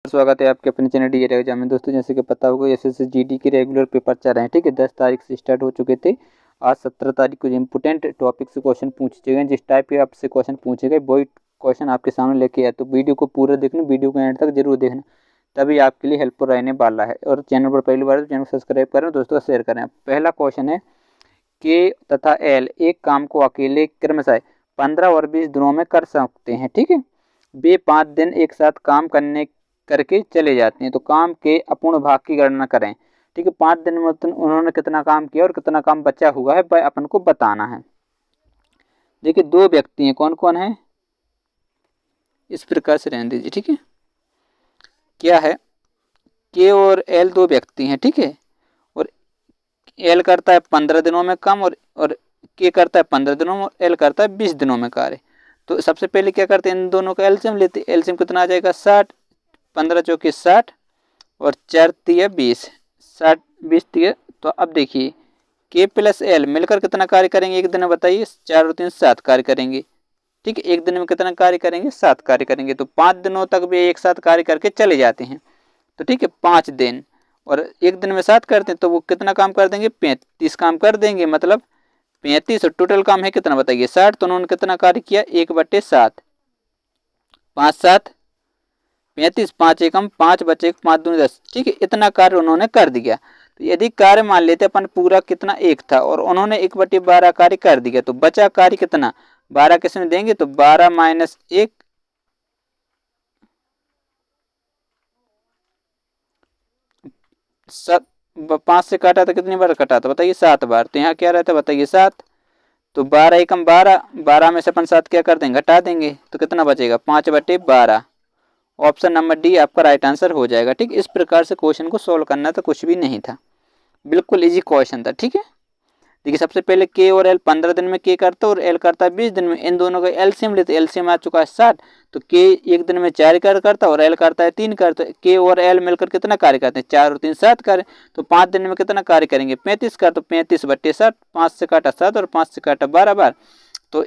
स्वागत है आपके अपने चैनल डी एग्जाम में। दोस्तों जैसे कि पता होगा एसएससी जीडी के रेगुलर पेपर चल रहे हैं, ठीक है। 10 तारीख से स्टार्ट हो चुके थे। आज 17 तारीख को इंपोर्टेंट टॉपिक से क्वेश्चन पूछे गए। जिस टाइप के आपसे क्वेश्चन पूछे गए वही क्वेश्चन आपके सामने लेके आए। तो वीडियो को पूरा देखना, वीडियो को एंड तक जरूर देखना, तभी आपके लिए हेल्पफुल रहने वाला है। और चैनल पर पहली बार तो चैनल सब्सक्राइब करें, दोस्तों शेयर करें। पहला क्वेश्चन है के तथा एल एक काम को अकेले क्रमशः 15 और 20 दिनों में कर सकते हैं, ठीक है। वे 5 दिन एक साथ काम करके चले जाते हैं। तो काम के अपूर्ण भाग की गणना करें, ठीक है। 5 दिन में उन्होंने कितना काम किया और कितना काम बचा हुआ है वह अपन को बताना है। देखिए 2 व्यक्ति हैं, कौन कौन है, इस प्रकार से रहने दीजिए, ठीक है। क्या है, के और एल 2 व्यक्ति हैं, ठीक है। और एल करता है 15 दिनों में काम और के करता है 15 दिनों में, एल करता है 20 दिनों में कार्य। तो सबसे पहले क्या करते हैं, इन दोनों का एलसीएम लेते हैं। एलसीएम कितना आ जाएगा 60, 15 चौके 60 और 4 तिया 20, 60 20 तिया। तो अब देखिए के प्लस एल मिलकर कितना कार्य करेंगे एक दिन में, बताइए। 4 और 3 7 कार्य करेंगे, ठीक है। एक दिन में कितना कार्य करेंगे, 7 कार्य करेंगे। तो 5 दिनों तक भी एक साथ कार्य करके चले जाते हैं। तो ठीक है 5 दिन और एक दिन में 7 करते हैं, तो वो कितना काम कर देंगे, 35 काम कर देंगे। मतलब 35 और टोटल काम है कितना बताइए 60। तो उन्होंने कितना कार्य किया, 1/7, 5 7 35, 5 एकम 5 बचे 5 दूनी 10, ठीक है। इतना कार्य उन्होंने कर दिया। तो यदि कार्य मान लेते अपन पूरा कितना 1 था और उन्होंने 1/12 कार्य कर दिया, तो बचा कार्य कितना 12 किसमें देंगे, तो 12 माइनस 1 5 से काटा तो कितनी बार कटा था बताइए, 7 बार। तो यहाँ क्या रहता है बताइए 7। तो 12 एकम 12, 12 में से अपन 7 क्या कर देंगे, घटा देंगे। तो कितना बचेगा 5/12। ऑप्शन नंबर डी आपका राइट आंसर हो जाएगा, ठीक। इस प्रकार से क्वेश्चन को सोल्व करना था, कुछ भी नहीं था, बिल्कुल इजी क्वेश्चन था, ठीक है। देखिए सबसे पहले के और एल 15 दिन में के करता है और एल करता है 20 दिन में। इन दोनों का एलसीएम लेते, एलसीएम आ चुका है 60। तो के एक दिन में 4 कार्य करता है और एल करता है 3 कार्य। तो के और एल मिलकर कितना कार्य करते हैं, 4 और 3 7 कार्य। तो 5 दिन में कितना कार्य करेंगे, 35 कार्य। तो 35/60, 5 से काटा 7 और 5 से काटा 12 बार। तो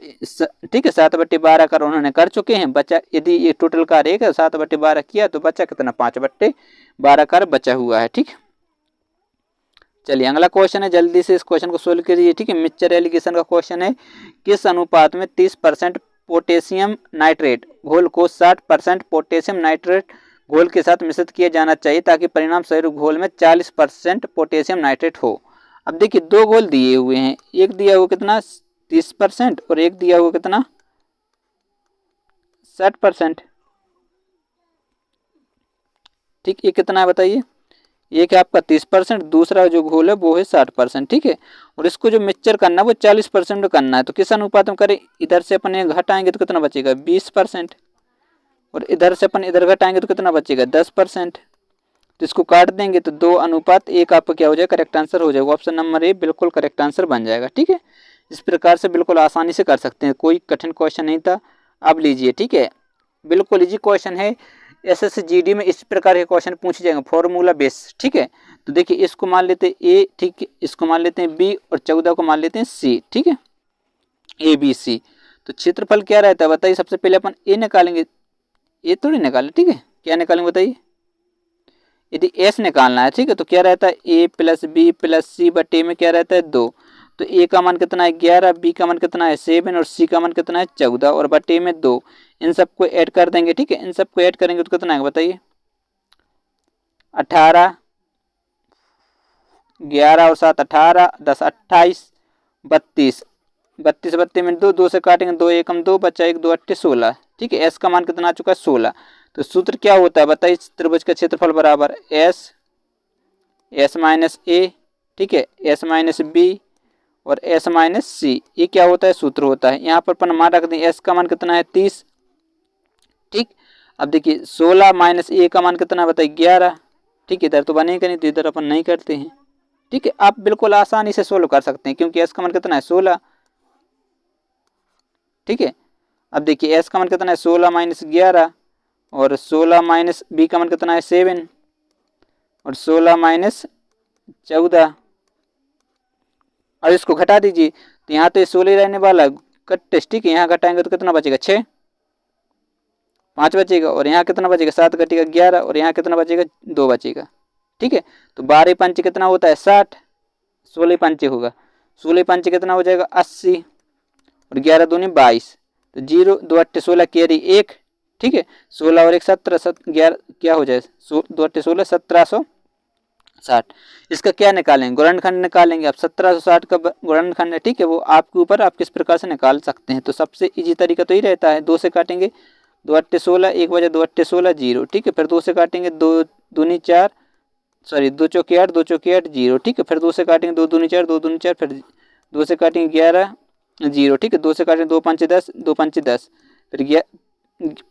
ठीक है 7/12 कर उन्होंने कर चुके हैं। बचा यदि ये टोटल कार्य है 7/12 किया तो बचा कितना 5/12 कार्य बचा हुआ है, ठीक है। चलिए अगला क्वेश्चन है, जल्दी से इस क्वेश्चन को सोल्व कीजिए, ठीक है। मिक्सचर एलिगेशन का क्वेश्चन है, किस अनुपात में 30% पोटेशियम नाइट्रेट घोल को 60% पोटेशियम नाइट्रेट घोल के साथ मिश्रित किया जाना चाहिए ताकि परिणाम स्वरूप घोल में 40% पोटेशियम नाइट्रेट हो। अब देखिए 2 घोल दिए हुए हैं, एक दिया हुआ कितना 30% और एक दिया हुआ कितना 60%, ठीक। ये कितना है बताइए, एक है आपका 30%, दूसरा जो घोल है वो है 60%, ठीक है। और इसको जो मिक्सचर करना है वो 40% करना है। तो किस अनुपात में करें, इधर से अपन घटाएंगे तो कितना बचेगा 20% और इधर से अपन इधर घटाएंगे तो कितना बचेगा 10%। तो इसको काट देंगे तो 2:1 आपका क्या हो जाएगा, करेक्ट आंसर हो जाएगा। ऑप्शन नंबर ए बिल्कुल करेक्ट आंसर बन जाएगा, ठीक है। इस प्रकार से बिल्कुल आसानी से कर सकते हैं, कोई कठिन क्वेश्चन नहीं था। अब लीजिए, ठीक है, बिल्कुल इजी क्वेश्चन है। एसएससी जीडी में इस प्रकार के क्वेश्चन पूछे जाएंगे फॉर्मूला बेस, ठीक है। तो देखिए इसको मान लेते हैं ए, ठीक है, इसको मान लेते हैं बी और 14 को मान लेते हैं सी, ठीक है, ए बी सी। तो क्षेत्रफल क्या रहता है बताइए, सबसे पहले अपन ए निकालेंगे, ए थोड़ी निकालें, ठीक है। क्या निकालेंगे बताइए, यदि एस निकालना है, ठीक है। तो क्या रहता है ए प्लस बी प्लस सी बटे में क्या रहता है 2। तो ए का मान कितना है 11, बी का मान कितना है 7 और सी का मान कितना है 14 और बटे में 2। इन सबको ऐड कर देंगे, ठीक है। इन सबको ऐड करेंगे तो कितना है बताइए 18, 11 और 7 18, 10 28, 32, 32 बत्ती में 2 से काटेंगे 2 एकम 2 बचा 1 2 8 16, ठीक है। एस का मान कितना आ चुका है 16। तो सूत्र क्या होता है बताइए, त्रिभुज का क्षेत्रफल बराबर एस माइनस ए, ठीक है, एस माइनस बी और एस माइनस सी। ये क्या होता है, सूत्र होता है। यहाँ पर अपन मान रख दें, एस का मान कितना है 30, ठीक। अब देखिए 16 माइनस ए का मान कितना बताइए 11, ठीक। इधर तो बनेगा नहीं तो इधर अपन नहीं करते हैं, ठीक है। आप बिल्कुल आसानी से सोल्व कर सकते हैं क्योंकि एस का मान कितना है 16, ठीक है। अब देखिए एस का मान कितना है 16 माइनस 11 और 16 माइनस बी का मान कितना है 7 और 16 माइनस 14। और इसको घटा दीजिए तो यहाँ तो 16 रहने वाला कट, ठीक है। यहाँ घटाएंगे तो कितना बचेगा 6, 5 बचेगा, और यहाँ कितना बचेगा 7 घटेगा 11, और यहाँ कितना बचेगा 2 बचेगा। ठीक है, तो 12 पंच कितना होता है 60, 16 पंच होगा, 16 पंच कितना हो जाएगा 80, और 11 दूनी 22, तो 0 2 8 16 कैरी 1। ठीक है, 16 और 1 17, 11 क्या हो जाए 2 8 16 1760। इसका क्या निकालेंगे, गुणनखंड निकालेंगे। अब 1760 का गुणनखंड है, ठीक है, वो आपके ऊपर, आप किस प्रकार से निकाल सकते हैं। तो सबसे इजी तरीका तो ही रहता है, 2 से काटेंगे, 2 8 16, 1 बजे 2 8 16 0। ठीक है, फिर 2 से काटेंगे, 2 दूनी 4, सॉरी 2 चौके 8, 2 चौके 8 0। ठीक है, फिर 2 से काटेंगे, 2 दूनी 4, 2 दूनी 4, फिर 2 से काटेंगे 11 0। ठीक है, 2 से काटेंगे 2 पंच 10, 2 पंच 10, फिर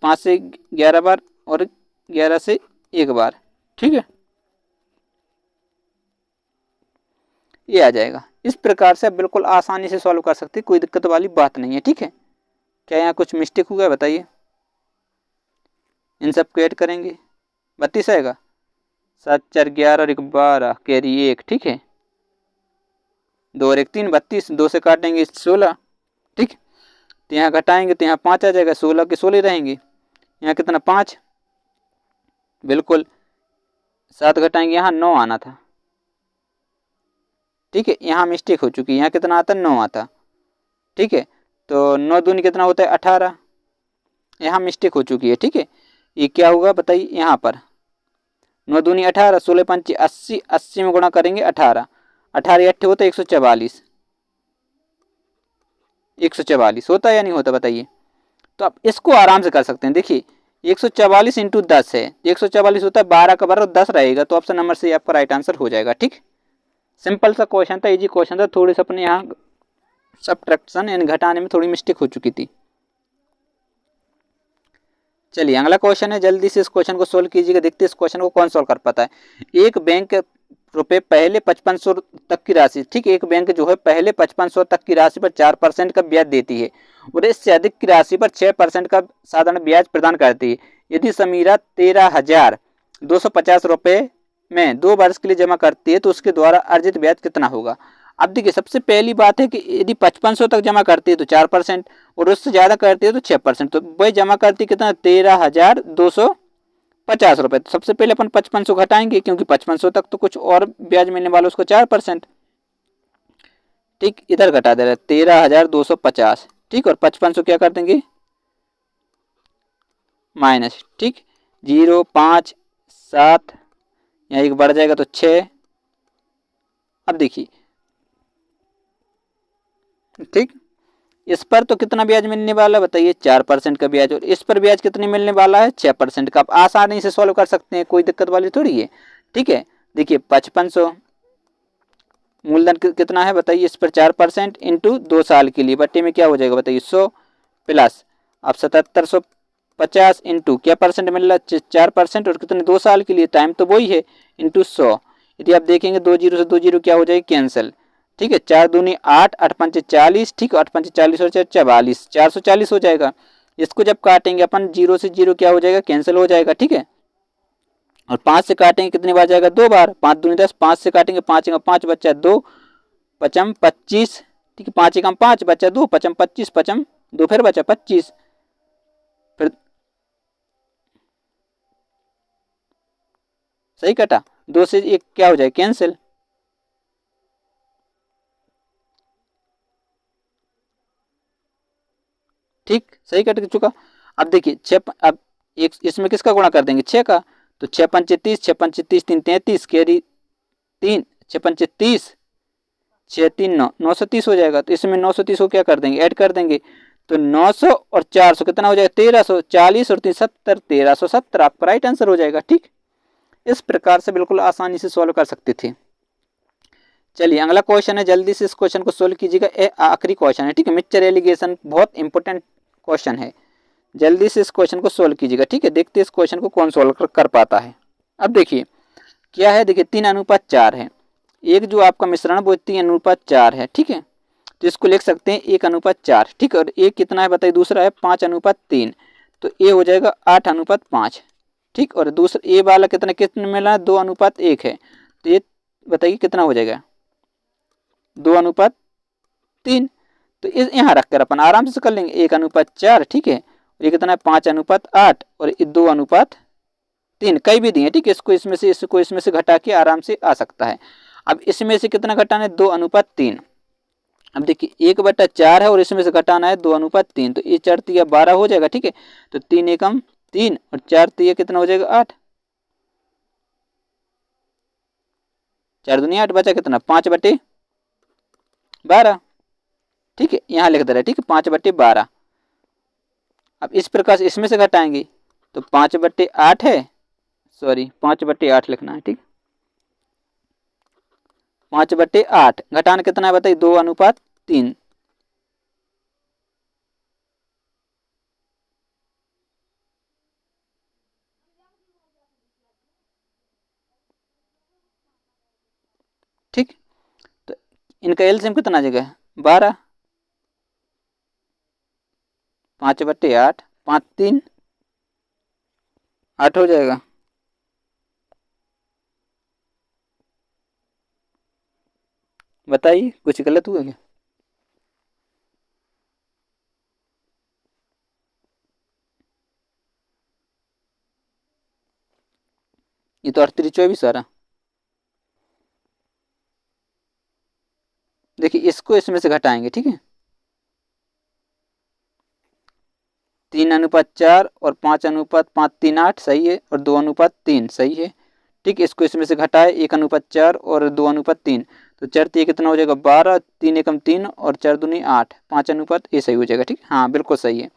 5 से 11 बार, और 11 से 1 बार। ठीक है, ये आ जाएगा। इस प्रकार से आप बिल्कुल आसानी से सॉल्व कर सकते हैं, कोई दिक्कत वाली बात नहीं है। ठीक है, क्या यहाँ कुछ मिस्टेक हुआ है बताइए। इन सब को ऐड करेंगे, 32 आएगा, 7 4 11 और 1 12 कैरी 1। ठीक है, 2 और 1 3 32, 2 से काटेंगे 16। ठीक, तो यहाँ घटाएंगे तो यहाँ 5 आ जाएगा, 16 के 16 रहेंगे, यहाँ कितना 5, बिल्कुल 7 घटाएंगे, यहाँ 9 आना था। ठीक है, यहाँ मिस्टेक हो चुकी है, यहाँ कितना आता है 9 आता। ठीक है, तो 9 दूनी कितना होता है 18, यहाँ मिस्टेक हो चुकी है। ठीक है, ये क्या होगा बताइए, यहाँ पर 9 दूनी 18, 16 पंची 80, 80 में गुणा करेंगे 18, 18 8 होता है 144, 144 होता है या नहीं होता बताइए। तो आप इसको आराम से कर सकते हैं। देखिए 144 इंटू 10 है, 144 होता है 12 का बारह, 10 रहेगा, तो ऑप्शन नंबर से आपका राइट आंसर हो जाएगा। ठीक, सिंपल सा क्वेश्चन था, इजी क्वेश्चन था, थोड़ी सी अपने यहाँ सब्ट्रैक्शन यानी घटाने में थोड़ी मिस्टेक हो चुकी थी। चलिए अगला क्वेश्चन है, जल्दी से इस क्वेश्चन को सोल्व कीजिएगा, देखते हैं इस क्वेश्चन को कौन सोल्व कर पाता है। एक बैंक रुपए पहले 5500 तक की राशि, ठीक है, एक बैंक जो है पहले 5500 तक की राशि पर 4% का ब्याज देती है, और इससे अधिक की राशि पर 6% का साधारण ब्याज प्रदान करती है। यदि समीरा 13,250 रुपए में 2 वर्ष के लिए जमा करती है तो उसके द्वारा अर्जित ब्याज कितना होगा। अब देखिए सबसे पहली बात है कि यदि 5500 तक जमा करती है तो 4%, और उससे ज़्यादा करती है तो 6%। तो वही जमा करती है कितना 13,250 रुपये। तो सबसे पहले अपन 5500 घटाएंगे, क्योंकि 5500 तक तो कुछ और ब्याज मिलने वाला उसको 4%। ठीक, इधर घटा दे रहा है 13,250। ठीक, और 5500 क्या कर देंगे माइनस। ठीक, 0 5 7, यहाँ एक बढ़ जाएगा तो 6। अब देखिए ठीक, इस पर तो कितना ब्याज मिलने वाला है बताइए 4% का ब्याज, और इस पर ब्याज कितने मिलने वाला है 6% का। आप आसानी से सॉल्व कर सकते हैं, कोई दिक्कत वाली थोड़ी है। ठीक है, देखिए 5500 मूलधन कितना है बताइए, इस पर 4% इंटू 2 साल के लिए, बट्टे में क्या हो जाएगा बताइए 100, प्लस अब 7750 इंटू क्या परसेंट मिल रहा है 4%, और कितने 2 साल के लिए, टाइम तो वही है, इंटू 100। यदि आप देखेंगे 2 जीरो से 2 जीरो क्या हो जाएगी कैंसिल। ठीक है, 4 दूनी 8, 8 पंच 40। ठीक है, 8 पंच 40 और 44, 440 हो जाएगा। इसको जब काटेंगे अपन 0 से 0 क्या हो जाएगा कैंसिल हो जाएगा। ठीक है, और 5 से काटेंगे कितनी बार जाएगा 2 बार, 5 दूनी 10, 5 से काटेंगे 5 5 बच्चा 2 पचम 25। ठीक है, 5 एकम 5 बच्चा 2 पचम 25, पचम 2 फिर बचा 25, फिर सही कटा, 2 से 1 क्या हो जाए कैंसिल। ठीक, सही कट चुका। अब देखिए 6, अब एक इसमें किसका गुणा कर देंगे 6 का, तो 6 पंचे 30, 6 पंचे 30 3 33 कैरी 3, 6 पंचे 30, 6 3 9, 930 हो जाएगा। तो इसमें 930 को क्या कर देंगे ऐड कर देंगे, तो 900 और 400 कितना हो जाएगा 1340, और 3 70, 1370 आपका राइट आंसर हो जाएगा। ठीक, इस प्रकार से बिल्कुल आसानी से सॉल्व कर सकते थे। चलिए अगला क्वेश्चन है, जल्दी से इस क्वेश्चन को सोल्व कीजिएगा, आखिरी क्वेश्चन है। ठीक है, मिक्सचर एलिगेशन बहुत इंपॉर्टेंट क्वेश्चन है, जल्दी से इस क्वेश्चन को सोल्व कीजिएगा। ठीक है, देखते हैं इस क्वेश्चन को कौन सोल्व कर पाता है। अब देखिए क्या है, देखिए 3:4 है, एक जो आपका मिश्रण वो 3:4 है। ठीक है, तो इसको लिख सकते हैं 1:4। ठीक है, और एक कितना है बताइए दूसरा है 5:3, तो ए हो जाएगा 8:5। ठीक, और दूसरा ए वाला कितना कितना मिला 2:1 है, तो ये बताइए कितना हो जाएगा 2:3। तो यहाँ रखकर अपन आराम से कर लेंगे 1:4। ठीक है, और ये कितना है 5:8 और ये 2:3, कई भी दिए ठीक है। इसको इसमें से घटा के आराम से आ सकता है। अब इसमें से कितना घटाना है 2:3। अब देखिए 1/4 है और इसमें से घटाना है 2:3, तो ये 4 × 12 हो जाएगा ठीक है। तो 3 एकम 3 और 4 3 कितना हो जाएगा 8, 4 दूनी 8, बचा कितना 5/12 ठीक है। यहाँ लिख दे रहा है ठीक है 5/12। अब इस प्रकार से इसमें से घटाएंगे तो 5/8 है, सॉरी 5/8 लिखना है ठीक। 5/8 घटाना कितना है बताइए 2:3। ठीक, तो इनका एलसीएम कितना आ जाएगा 12, 5/8, 5 3 8 हो जाएगा। बताइए कुछ गलत हुआ क्या? ये तो 38 आ रहा। देखिए इसको इसमें से घटाएंगे ठीक है, 3:4 और 5:5 3 8 सही है, और 2:3 सही है ठीक। इसको इसमें से घटाए 1:4 और 2:3, तो 4 3 कितना हो जाएगा 12, 3 एकम 3 और 4 दूनी 8, 5 ये सही हो जाएगा ठीक। हाँ बिल्कुल सही है।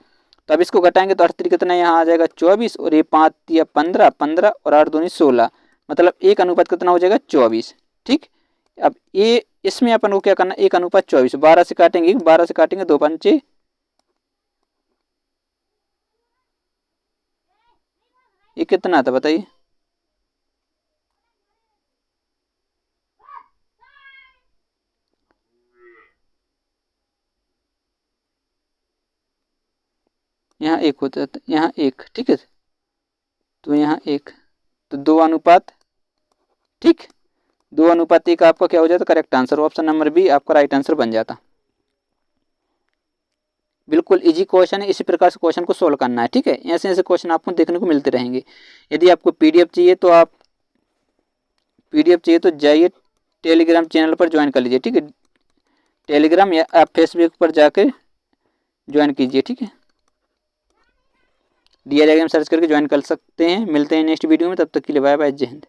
तो अब इसको घटाएंगे तो 38 कितना यहाँ आ जाएगा 24, और ये 5 या 15 15 और 8 दूनी 16, मतलब 1 कितना हो जाएगा 24 ठीक। अब ये इसमें अपन को क्या करना है 1:24, 12 से काटेंगे 12 से काटेंगे 2 पंचे, ये कितना था बताइए, यहाँ 1 होता है, यहाँ 1 ठीक है, तो यहाँ 1, तो 2 ठीक, 2:1 आपका क्या हो जाता correct answer, option number B आपका राइट आंसर बन जाता। बिल्कुल इजी क्वेश्चन है, इसी प्रकार से क्वेश्चन को सोल्व करना है ठीक है। ऐसे ऐसे क्वेश्चन आपको देखने को मिलते रहेंगे। यदि आपको पीडीएफ चाहिए तो जाइए टेलीग्राम चैनल पर ज्वाइन कर लीजिए ठीक है, टेलीग्राम या आप फेसबुक पर जाकर ज्वाइन कीजिए ठीक है। DI सर्च करके ज्वाइन कर सकते हैं। मिलते हैं नेक्स्ट वीडियो में, तब तक के लिए बाय बाय, जय हिंद।